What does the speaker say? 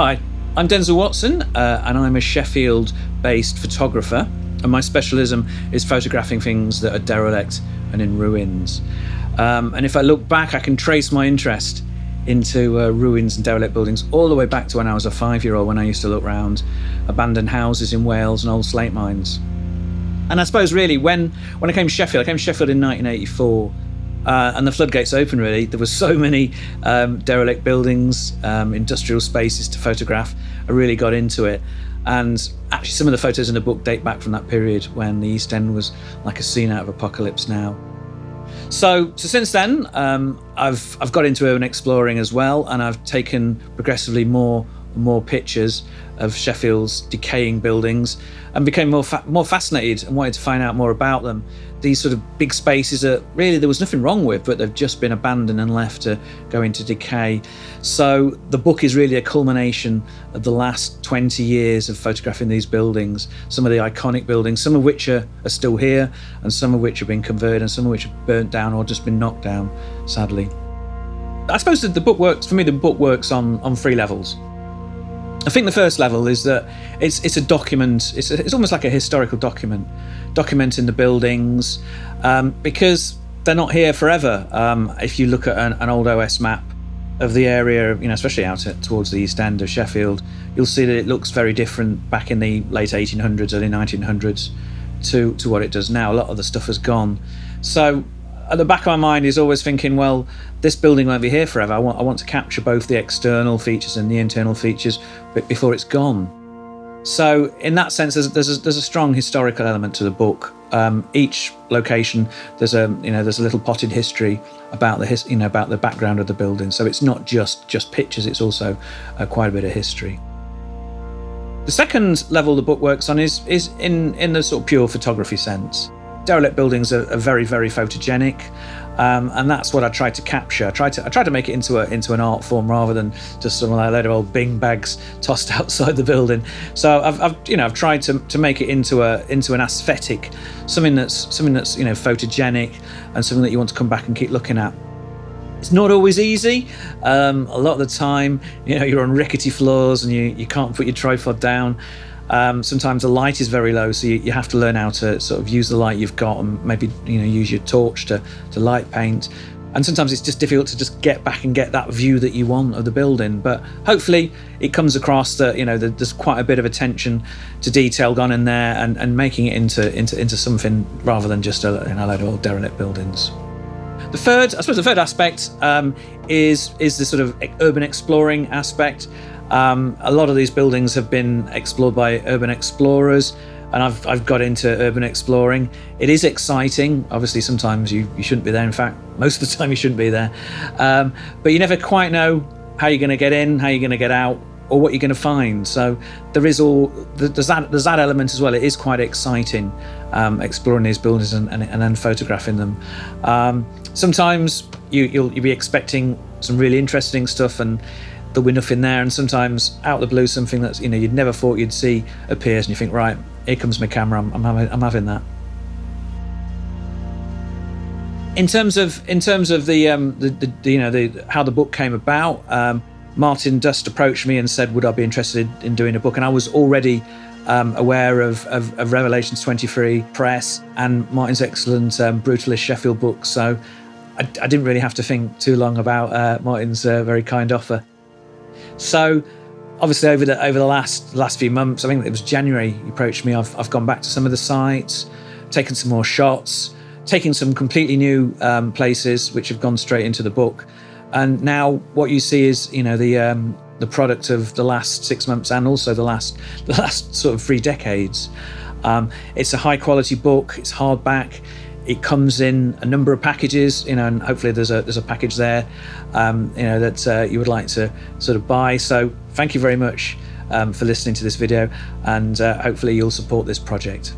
Hi, I'm Denzil Watson, and I'm a Sheffield-based photographer, and my specialism is photographing things that are derelict and in ruins. And if I look back, I can trace my interest into ruins and derelict buildings all the way back to when I was a 5-year-old, when I used to look around abandoned houses in Wales and old slate mines. And I suppose really when I came to Sheffield in 1984, and the floodgates opened really. There were so many derelict buildings, industrial spaces to photograph. I really got into it. And actually some of the photos in the book date back from that period when the East End was like a scene out of Apocalypse Now. So since then, I've got into urban exploring as well, and I've taken progressively more and more pictures of Sheffield's decaying buildings and became more fascinated and wanted to find out more about them. These sort of big spaces that really there was nothing wrong with, but they've just been abandoned and left to go into decay. So the book is really a culmination of the last 20 years of photographing these buildings, some of the iconic buildings, some of which are still here, and some of which have been converted, and some of which have burnt down or just been knocked down, sadly. I suppose that the book works on 3 levels. I think the first level is that it's a document. It's almost like a historical document, documenting the buildings, because they're not here forever. If you look at an old OS map of the area, especially out towards the East End of Sheffield, you'll see that it looks very different back in the late 1800s, early 1900s to what it does now. A lot of the stuff has gone. So at the back of my mind is always thinking, well, this building won't be here forever. I want to capture both the external features and the internal features before it's gone. So in that sense, there's a strong historical element to the book. Each location, there's a little potted history about the background of the building. So it's not just pictures; it's also quite a bit of history. The second level the book works on is in the sort of pure photography sense. Derelict buildings are very, very photogenic, and that's what I tried to capture. I tried to make it into an art form rather than just some like a load of old bing bags tossed outside the building. So I've tried to make it into an aesthetic, something that's photogenic and something that you want to come back and keep looking at. It's not always easy. A lot of the time, you're on rickety floors and you can't put your tripod down. Sometimes the light is very low, so you have to learn how to sort of use the light you've got and maybe use your torch to light paint. And sometimes it's just difficult to just get back and get that view that you want of the building. But hopefully it comes across that there's quite a bit of attention to detail gone in there and making it into something rather than just a load of old derelict buildings. The third aspect is the sort of urban exploring aspect. A lot of these buildings have been explored by urban explorers, and I've got into urban exploring. It is exciting. Obviously, sometimes you shouldn't be there. In fact, most of the time you shouldn't be there. But you never quite know how you're going to get in, how you're going to get out, or what you're going to find. So there's that element as well. It is quite exciting exploring these buildings and then photographing them. Sometimes you'll be expecting some really interesting stuff and there'll be nothing there, and sometimes out of the blue something that's you'd never thought you'd see appears, and you think, right, here comes my camera. I'm having that. In terms of the how the book came about, Martin Dust approached me and said, would I be interested in doing a book? And I was already aware of Revelations 23 Press and Martin's excellent Brutalist Sheffield book, so I didn't really have to think too long about Martin's very kind offer. So obviously over the last few months, I think it was January, he approached me. I've gone back to some of the sites, taken some more shots, taken some completely new places which have gone straight into the book. And now what you see is the product of the last 6 months and also the last sort of 3 decades. It's a high quality book. It's hardback. It comes in a number of packages, and hopefully there's a package there, that you would like to sort of buy. So thank you very much for listening to this video, and hopefully you'll support this project.